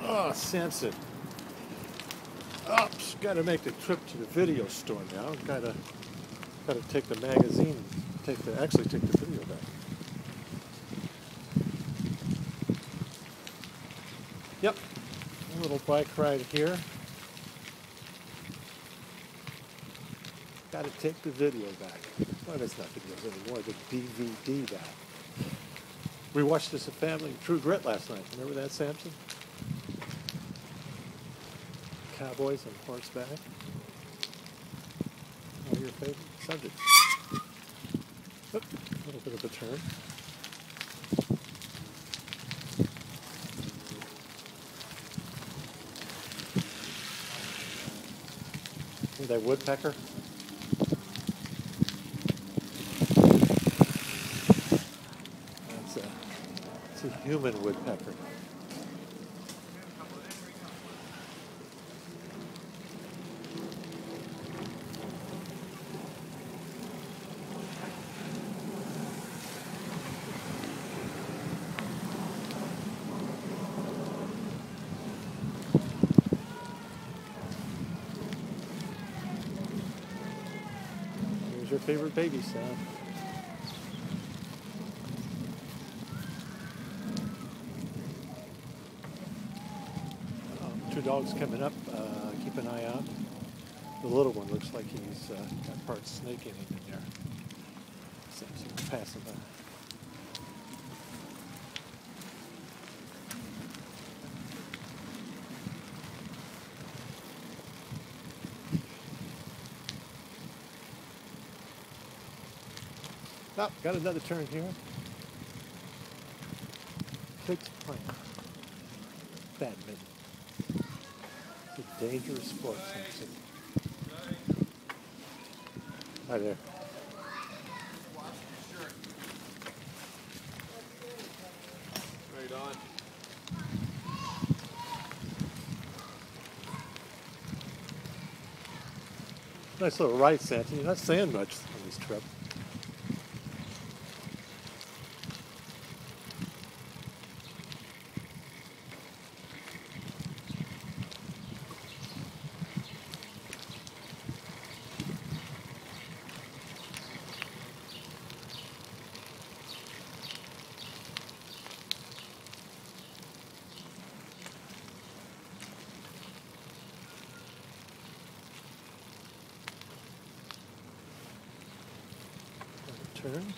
Oh, Samson. Oops, gotta make the trip to the video store now. Gotta take the magazine, actually take the video back. Yep, a little bike ride here. Gotta take the video back. Well, that's not videos anymore, the DVD back. We watched this as a family, True Grit last night. Remember that, Samson? Cowboys on horseback. One of your favorite subjects. Oop, a little bit of a turn. See that woodpecker? It's a human woodpecker. Here's your favorite baby sound. Two dogs coming up. Keep an eye out. The little one looks like he's got part snake in him in there. Samson passing by. Oh, got another turn here. Kids playing badminton. It's a dangerous sport, Samson. Hi there. Right on. Nice little ride, Samson. You're not saying much on this trip. Turn.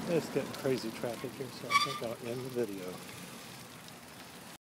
It's getting crazy traffic here, so I think I'll end the video.